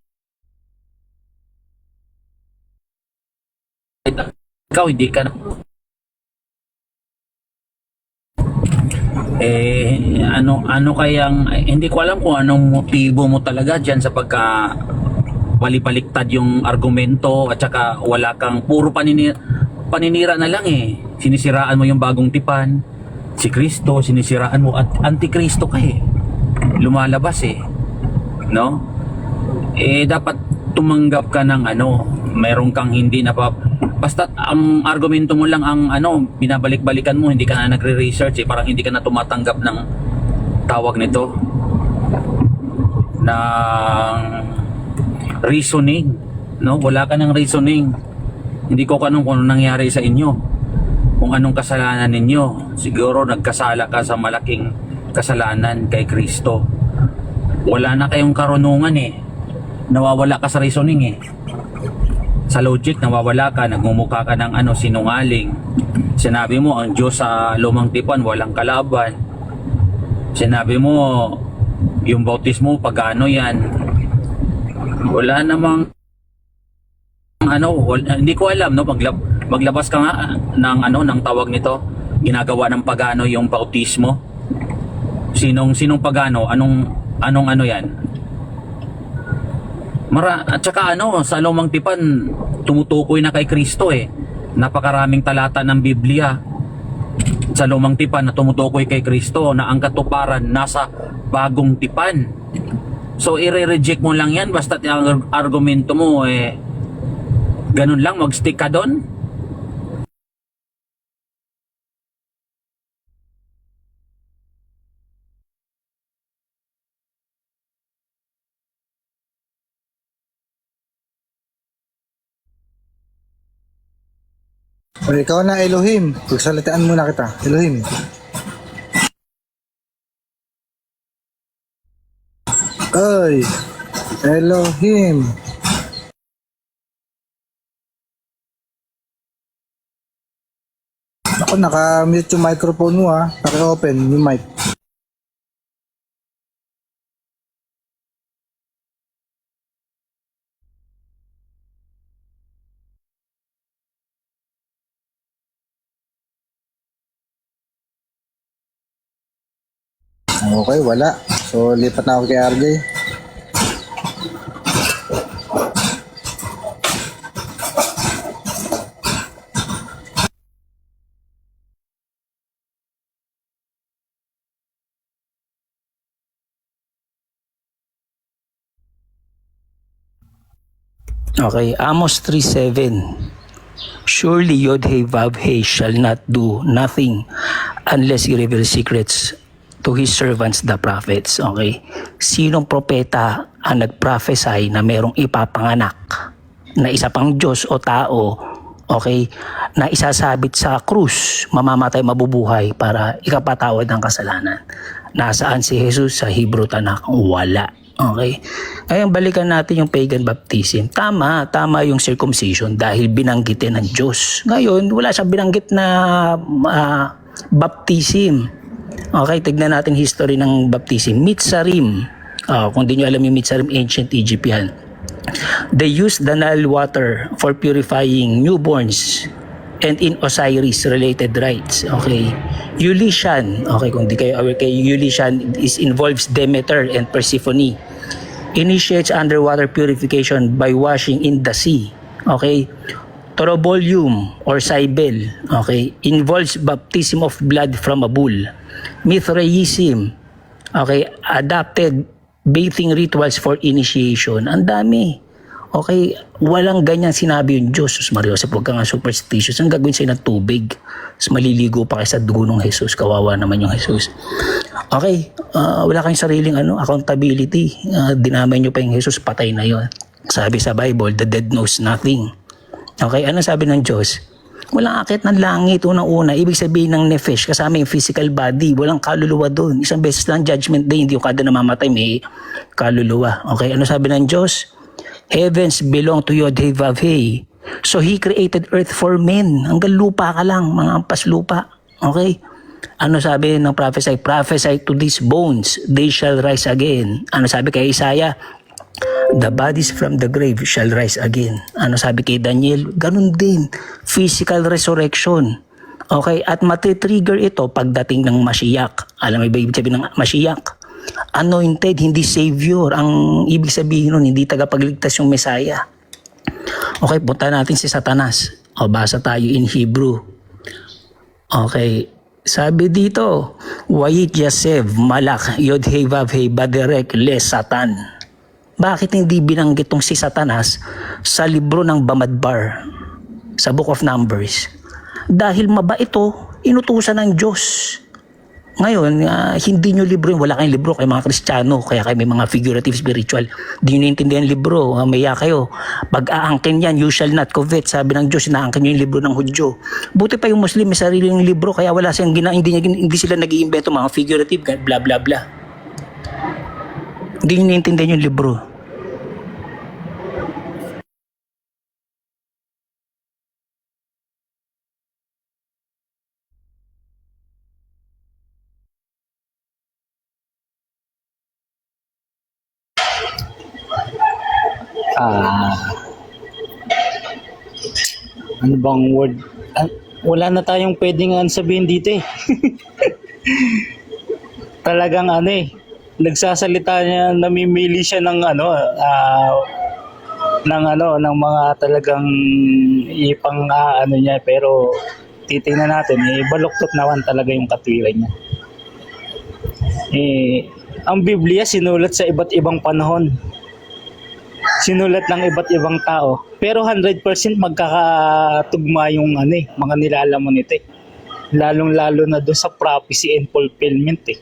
Ikaw hindi ka ano kayang hindi ko alam kung anong motibo mo talaga diyan sa pagka palipaliktad yung argumento at saka wala kang puro paninira na lang sinisiraan mo yung bagong tipan, si Kristo sinisiraan mo at antikristo ka lumalabas no? Dapat tumanggap ka ng meron kang hindi basta ang argumento mo lang ang binabalik-balikan mo, hindi ka na nagre-research parang hindi ka na tumatanggap ng tawag nito ng reasoning, no? Wala ka ng reasoning. Hindi ko kung anong nangyari sa inyo, kung anong kasalanan ninyo. Siguro nagkasala ka sa malaking kasalanan kay Kristo. Wala na kayong karunungan nawawala ka sa reasoning sa logic nawawala ka, nagmumukha ka ng sinungaling. Sinabi mo ang Diyos sa lumang tipan walang kalaban. Sinabi mo yung bautismo pagano yan. Wala namang hindi ko alam, no, maglabas ka nga ng tawag nito, ginagawa ng pagano yung bautismo. Sinong pagano, anong yan. At saka sa lumang tipan tumutukoy na kay Kristo napakaraming talata ng Biblia sa lumang tipan na tumutukoy kay Kristo na ang katuparan nasa bagong tipan. So i-reject mo lang yan basta ang argumento mo ganun lang, mag-stick ka doon. Ikaw na Elohim, pagsalitaan muna kita, Elohim. Oy, Elohim. Ako, naka-mute yung microphone mo naka-open yung mic. Okay, wala. So, lipat na ako kay RJ. Okay, Amos 3:7. Surely Yod-Heh-Vav-Heh shall not do nothing unless he reveals secrets to his servants the prophets. Okay? Sinong propeta ang nag-prophesy na merong ipapanganak na isa pang Diyos o tao, okay, na isasabit sa krus, mamamatay, mabubuhay para ikapatawad ng kasalanan? Nasaan si Jesus sa Hebrew Tanakh? Wala. Okay? Ngayon, balikan natin yung pagan baptism. Tama yung circumcision dahil binanggitin ng Diyos. Ngayon, wala siyang binanggit na baptism. Okay, tignan natin history ng baptism. Mitzarim. Kung di nyo alam yung Mitzarim, ancient Egypt yan. They used the Nile water for purifying newborns and in Osiris related rites. Okay. Eulician. Okay, kung di kayo aware kay Eulician, involves Demeter and Persephone. Initiates underwater purification by washing in the sea. Okay. Torobolium or Cybele, okay, involves baptism of blood from a bull. Mithraism, okay, adapted bathing rituals for initiation. Ang dami. Okay, walang ganyan sinabi yung Diyos. Sus Mario, huwag ka nga superstitious. Ang gagawin sa'yo ng tubig. Mas maliligo pa kayo sa dugo ng Jesus. Kawawa naman yung Jesus. Okay, wala kayong sariling accountability. Dinamay nyo pa yung Jesus, patay na yon. Sabi sa Bible, the dead knows nothing. Okay, ano sabi ng Diyos? Walang akit ng langit, unang-una. Ibig sabihin ng nefesh, kasama yung physical body. Walang kaluluwa doon. Isang beses lang judgment day, hindi yung kada namamatay, may kaluluwa. Okay, ano sabi ng Diyos? Heavens belong to Yod-Heh-Vav-Heh. So He created earth for men. Hanggang lupa ka lang, mga ampas lupa. Okay? Ano sabi ng prophesy? Prophesy to these bones, they shall rise again. Ano sabi kay Isaiah? The bodies from the grave shall rise again. Ano sabi kay Daniel? Ganun din. Physical resurrection. Okay? At matitrigger ito pagdating ng Mashiach. Alam mo ba ibig sabihin ng Mashiach? Anointed, hindi savior. Ang ibig sabihin nun, hindi tagapagligtas yung Messiah. Okay, punta natin si Satanas. O, basa tayo in Hebrew. Okay, sabi dito, Wayit Yasev Malach Yod-Heh-Vav-Heh Baderek Le Satan. Bakit hindi binanggit tong si Satanas sa libro ng Bamidbar, sa Book of Numbers? Dahil mabait ito, inutusan ng Diyos. Ngayon, hindi nyo libro yun. Wala kayong libro kayo mga Kristiyano. Kaya kayo may mga figurative spiritual. Hindi nyo naintindihan libro. Maya kayo. Pag aangkin yan, you shall not covet. Sabi ng Diyos, inaangkin nyo yung libro ng Hudyo. Buti pa yung Muslim, may sariling libro. Kaya wala silang hindi sila nag-iimbento mga figurative, bla bla bla. Hindi nyo naintindihan yung libro. Ano bang word? Wala na tayong pwedeng sabihin dito eh. Talagang nagsasalita niya, namimili siya ng ng mga talagang ipang niya, pero titingnan natin, baluktot naman talaga yung katwiran niya. Ang Biblia sinulat sa iba't ibang panahon. Sinulat ng iba't ibang tao. Pero 100% magkakatugma yung mga nilalaman nito eh. Lalong-lalo na doon sa prophecy and fulfillment eh.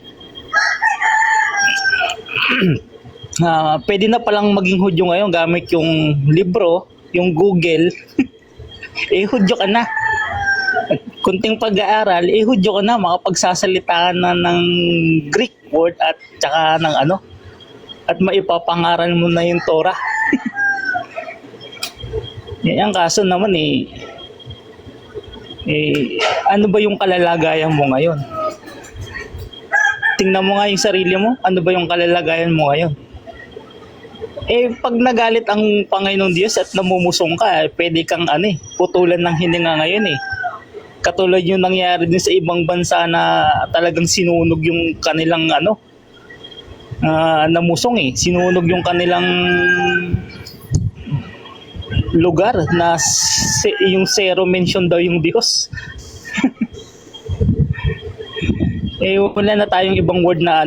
Pwede na palang maging Hudyo ngayon gamit yung libro, yung Google. Hudyo ka na. At kunting pag-aaral, Hudyo ka na. Makapagsasalita na ng Greek word at saka ng at maipapangaral mo na yung Torah. Ang kaso naman ano ba yung kalalagayan mo ngayon? Tingnan mo nga yung sarili mo, ano ba yung kalalagayan mo ngayon? Pag nagalit ang Panginoong Diyos at namumusong ka, pwede kang putulan ng hininga ngayon eh. Katulad yung nangyari din sa ibang bansa na talagang sinunog yung kanilang namusong eh. Sinunog yung kanilang lugar na yung zero mention daw yung Diyos. Wala na tayong ibang word na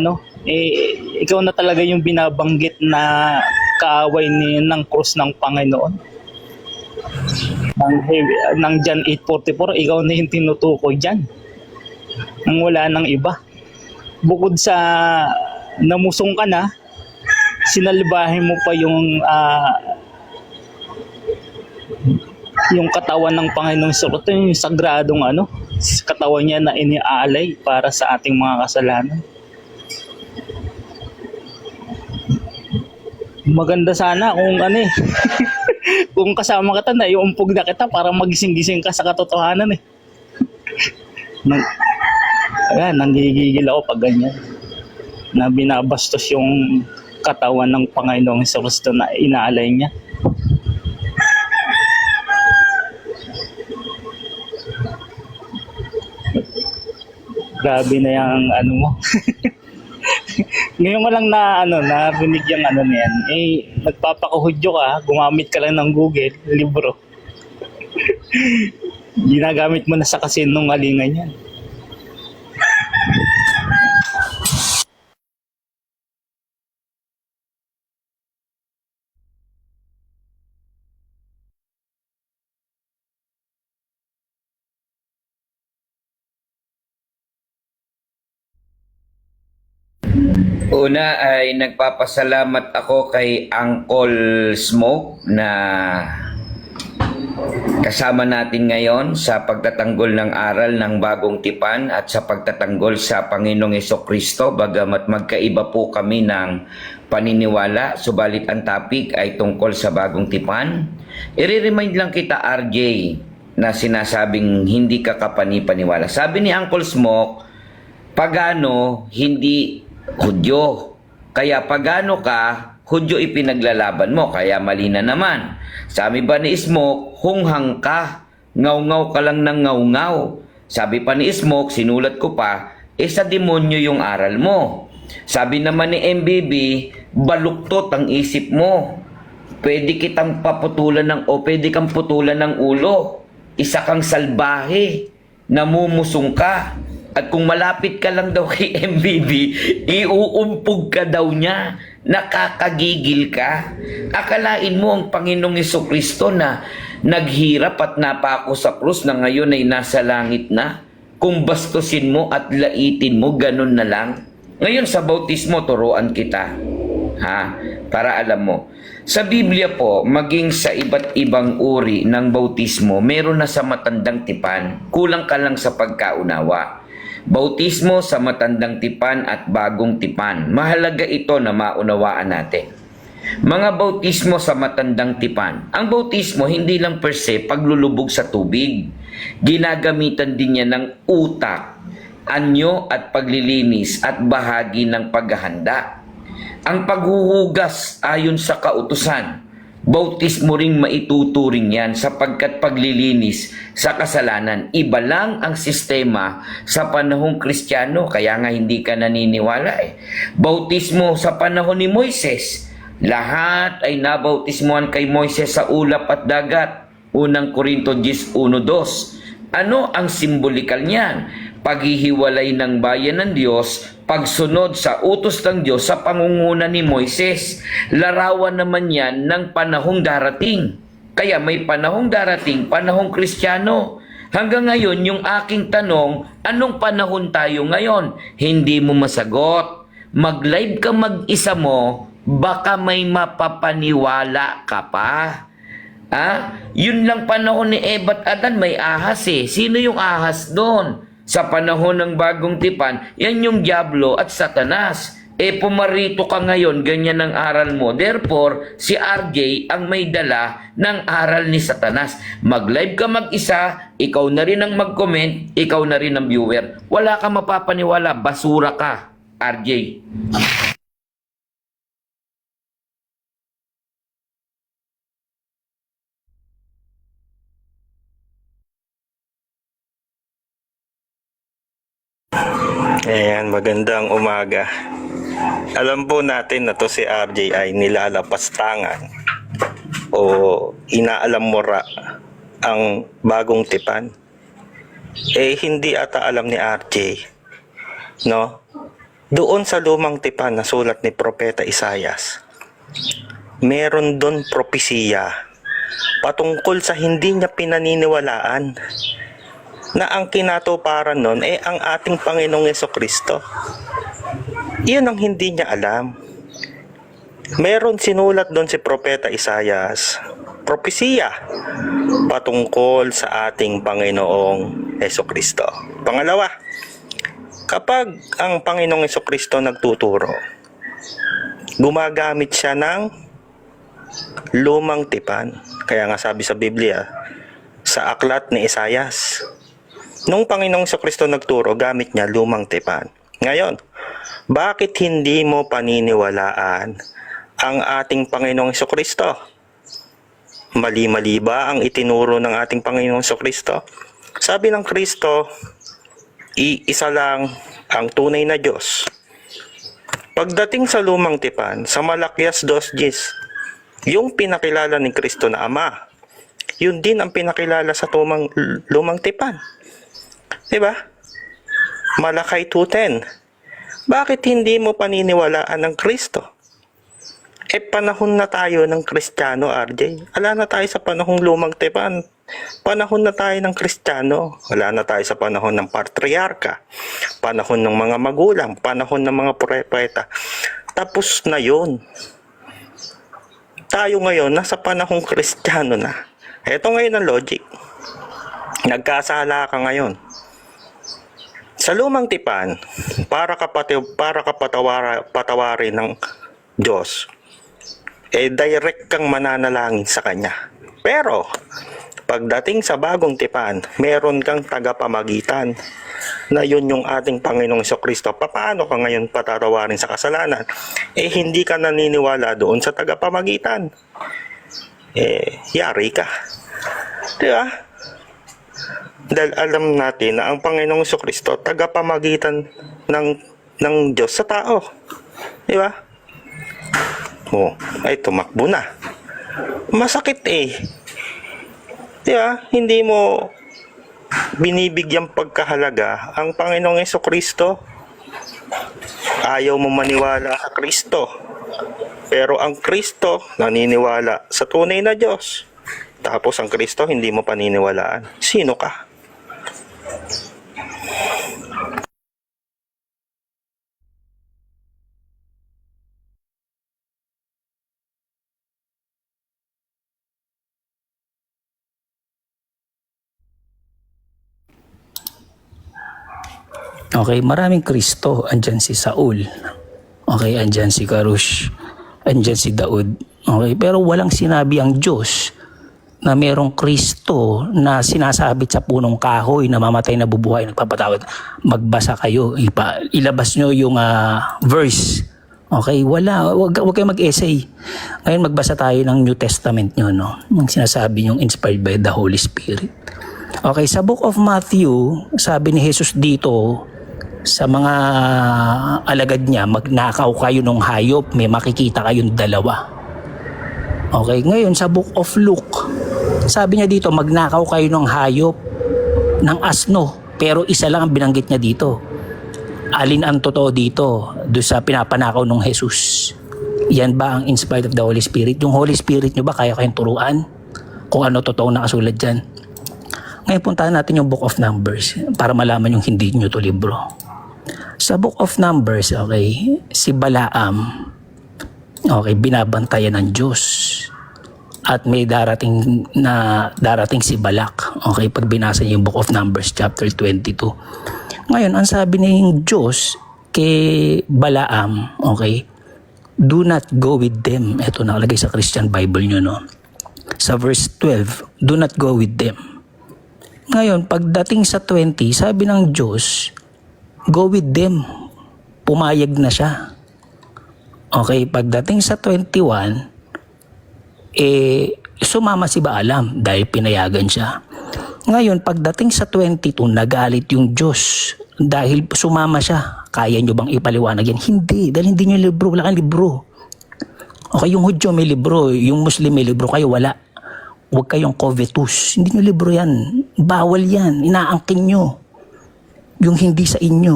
ikaw na talaga yung binabanggit na kaaway ng krus ng Panginoon. ng John 8:44, ikaw na yung tinutukoy dyan. Nang wala nang iba. Bukod sa namusong ka na, sinalbahin mo pa yung katawan ng Panginoong Kristo, yung sagradong katawan niya na iniaalay para sa ating mga kasalanan. Maganda sana kung kung kasama kita na iumpog na kita para magising-gising ka sa katotohanan nanggigigil ako pag ganyan. Na binabastos yung katawan ng Panginoong Kristo na inaalay niya. Grabe na yung mo. Ngayon ko lang narinig yung niyan. Nagpapakahudyo ka, gumamit ka lang ng Google, libro. Ginagamit mo na sa kasinungalingan yan. Una ay nagpapasalamat ako kay Uncle Smoke na kasama natin ngayon sa pagtatanggol ng aral ng bagong tipan at sa pagtatanggol sa Panginoong Hesukristo. Bagamat magkaiba po kami ng paniniwala, subalit ang topic ay tungkol sa bagong tipan. I-remind lang kita, RJ, na sinasabing hindi ka kapanipaniwala. Sabi ni Uncle Smoke, pagano hindi Hudyo. Kaya pagano ka, Hudyo ipinaglalaban mo. Kaya mali na naman. Sabi ba ni Smoke, hunghang ka. Ngaw-ngaw ka lang ng ngaw-ngaw. Sabi pa ni Smoke, sinulat ko pa, sa demonyo yung aral mo. Sabi naman ni MBB, baluktot ang isip mo. Pwede kitang paputulan pwede kang putulan ng ulo. Isa kang salbahe. Namumusong ka. At kung malapit ka lang daw kay MBB, iuumpog ka daw niya. Nakakagigil ka. Akalain mo ang Panginoong Hesukristo na naghirap at napako sa krus na ngayon ay nasa langit na. Kung bastusin mo at laitin mo, ganun na lang. Ngayon sa bautismo, turuan kita. Para alam mo. Sa Biblia po, maging sa iba't ibang uri ng bautismo, meron na sa matandang tipan. Kulang ka lang sa pagkaunawa. Bautismo sa matandang tipan at bagong tipan. Mahalaga ito na maunawaan natin. Mga bautismo sa matandang tipan. Ang bautismo hindi lang per se paglulubog sa tubig. Ginagamitan din niya ng utak, anyo at paglilinis at bahagi ng paghahanda. Ang paghuhugas ayon sa kautusan, bautismo ring maituturing yan sapagkat paglilinis sa kasalanan. Iba lang ang sistema sa panahong Kristiyano, kaya nga hindi ka naniniwala Bautismo sa panahon ni Moises, lahat ay nabautismuhan kay Moises sa ulap at dagat. Unang Korinto 10:1-2. Ano ang simbolikal niyan? Paghihiwalay ng bayan ng Diyos, pagsunod sa utos ng Diyos sa pangunguna ni Moises. Larawan naman yan ng panahong darating. Kaya may panahong darating, panahong Kristiyano. Hanggang ngayon, yung aking tanong, anong panahon tayo ngayon? Hindi mo masagot. Mag-live ka mag-isa mo, baka may mapapaniwala ka pa. Yun lang panahon ni Eva at Adan, may ahas Sino yung ahas doon? Sa panahon ng bagong tipan, yan yung Diablo at Satanas. Pumarito ka ngayon, ganyan ang aral mo. Therefore, si RJ ang may dala ng aral ni Satanas. Mag-live ka mag-isa, ikaw na rin ang mag-comment, ikaw na rin ang viewer. Wala ka mapapaniwala, basura ka, RJ. Ayan, magandang umaga. Alam po natin na to si RJ ay nilalapastangan o inaalam mura ang bagong tipan. Hindi ata alam ni RJ, no? Doon sa lumang tipan na sulat ni Propeta Isaias, meron doon propesiya patungkol sa hindi niya pinaniniwalaan na ang kinatuparan nun ay ang ating Panginoong Jesucristo. Iyon ang hindi niya alam. Meron sinulat doon si Propeta Isaias, propesiya patungkol sa ating Panginoong Jesucristo. Pangalawa, kapag ang Panginoong Jesucristo nagtuturo, gumagamit siya ng lumang tipan. Kaya nga sabi sa Biblia, sa aklat ni Isaias, nung Panginoong Jesucristo nagturo, gamit niya lumang tipan. Ngayon, bakit hindi mo paniniwalaan ang ating Panginoong Jesucristo? Mali-mali ba ang itinuro ng ating Panginoong Jesucristo? Sabi ng Kristo, iisa lang ang tunay na Diyos. Pagdating sa lumang tipan, sa Malakias 2:10, yung pinakilala ni Kristo na Ama, yun din ang pinakilala sa lumang tipan. Diba? Malakay 2:10. Bakit hindi mo paniniwalaan ng Kristo? Panahon na tayo ng Kristiyano, RJ. Wala na tayo sa panahong lumang tipan. Panahon na tayo ng Kristiyano. Wala na tayo sa panahon ng patriarka. Panahon ng mga magulang. Panahon ng mga propeta. Tapos na yun. Tayo ngayon, nasa panahong Kristiyano na. Ito ngayon ang logic. Nagkasala ka ngayon. Sa lumang tipan, para patawarin ng Diyos, direct kang mananalangin sa Kanya. Pero, pagdating sa bagong tipan, meron kang tagapamagitan na yun yung ating Panginoong Jesucristo. Paano ka ngayon patatawarin sa kasalanan? Hindi ka naniniwala doon sa tagapamagitan. Yari ka. Diba? Dahil alam natin na ang Panginoong Jesucristo tagapamagitan ng Diyos sa tao. Diba? Ay tumakbo na. Masakit Diba? Hindi mo binibigyang pagkahalaga ang Panginoong Jesucristo. Ayaw mo maniwala sa Kristo. Pero ang Kristo naniniwala sa tunay na Diyos. Tapos ang Kristo hindi mo paniniwalaan. Sino ka? Okay, maraming Kristo. Andyan si Saul. Okay, andyan si Karush. Andyan si Daud. Okay, pero walang sinabi ang Diyos na merong Kristo na sinasabit sa punong kahoy na mamatay na bubuhay, nagpapatawad. Magbasa kayo. Ilabas nyo yung verse. Okay, wala. Wag kayo mag-essay. Ngayon magbasa tayo ng New Testament nyo, no? Yung sinasabi yung inspired by the Holy Spirit. Okay, sa Book of Matthew, sabi ni Jesus dito, sa mga alagad niya, magnakaw kayo ng hayop, may makikita kayong dalawa. Okay, ngayon sa Book of Luke, sabi niya dito, magnakaw kayo ng hayop, ng asno, pero isa lang ang binanggit niya dito. Alin ang totoo dito, doon sa pinapanakaw ng Jesus? Yan ba ang inspired of the Holy Spirit? Yung Holy Spirit nyo ba kaya kayong turuan kung ano totoo nakasulat dyan? Ngayon puntahan natin yung Book of Numbers para malaman yung hindi nyo to libro. Sa Book of Numbers, okay, si Balaam, okay, binabantayan ng Diyos. At may darating si Balak. Okay, pag binasa niyo yung Book of Numbers chapter 22. Ngayon, ang sabi ng Diyos kay Balaam, okay, do not go with them. Ito nakalagay sa Christian Bible nyo, no? Sa verse 12, do not go with them. Ngayon, pagdating sa 20, sabi ng Diyos, go with them. Pumayag na siya. Okay, pagdating sa 21, sumama si Balaam dahil pinayagan siya. Ngayon, pagdating sa 22, nagalit yung Diyos dahil sumama siya. Kaya nyo bang ipaliwanag yan? Hindi, dahil hindi nyo libro. Wala kang libro. Okay, yung Hudyo may libro, yung Muslim may libro, kayo wala. Huwag kayong covetous. Hindi nyo libro yan. Bawal yan. Inaangkin nyo. Yung hindi sa inyo.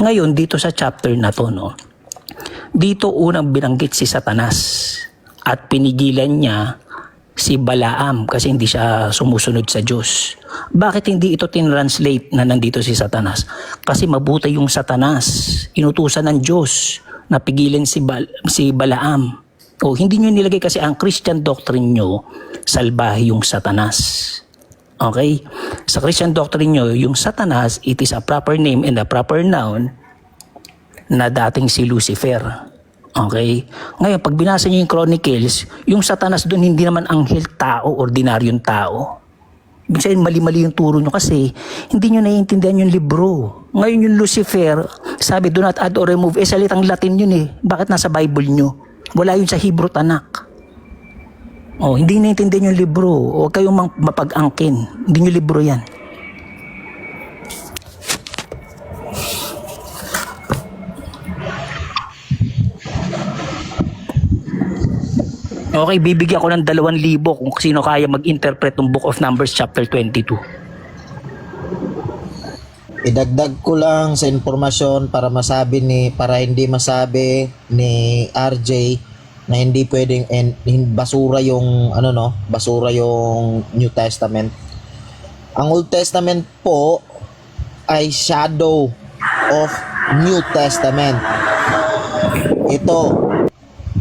Ngayon, dito sa chapter na to, no, dito unang binanggit si Satanas at pinigilan niya si Balaam kasi hindi siya sumusunod sa Diyos. Bakit hindi ito tinranslate na nandito si Satanas? Kasi mabuti yung Satanas, inutusan ng Diyos na pigilan si Balaam. O hindi nyo nilagay kasi ang Christian doctrine nyo, salbahe yung Satanas. Okay? Sa Christian doctrine nyo, yung Satanas, it is a proper name and a proper noun na dating si Lucifer. Okay? Ngayon, pag binasa nyo yung Chronicles, yung Satanas doon hindi naman anghel tao, ordinaryong tao. Ibig sabihin, mali-mali yung turo nyo kasi hindi nyo naiintindihan yung libro. Ngayon yung Lucifer, sabi, do not add or remove. Salitang Latin yun eh. Bakit nasa Bible nyo? Wala yun sa Hebrew Tanakh. Hindi naiintindihan yung libro. Huwag kayong mapag-angkin. Hindi nyo libro yan. Okay, bibigyan ko ng 2,000 kung sino kaya mag-interpret ng Book of Numbers chapter 22. Idagdag ko lang sa informasyon para hindi masabi ni RJ na hindi pwedeng basura yung basura yung New Testament. Ang Old Testament po ay shadow of New Testament. Ito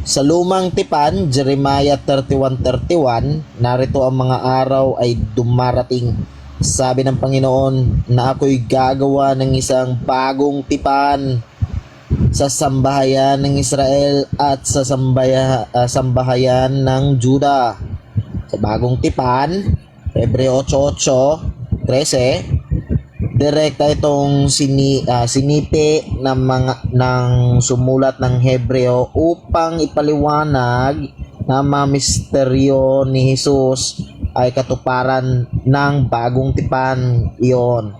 sa lumang tipan, Jeremiah 31:31, narito ang mga araw ay dumarating. Sabi ng Panginoon na ako'y gagawa ng isang bagong tipan sa sambahayan ng Israel at sa sambahayan ng Juda. Sa bagong tipan, Hebreo 8:8-13, direkta itong sinipi ng sumulat ng Hebreo upang ipaliwanag na mga misteryo ni Jesus ay katuparan ng bagong tipan. Iyon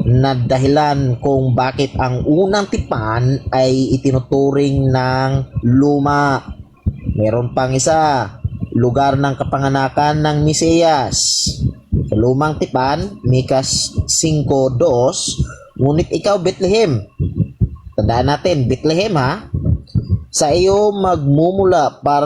na dahilan kung bakit ang unang tipan ay itinuturing ng luma. Meron pang isa, lugar ng kapanganakan ng Mesiyas. Sa lumang tipan, Mikas 5:2, ngunit ikaw, Bethlehem. Tandaan natin, Bethlehem ha. Sa iyo magmumula para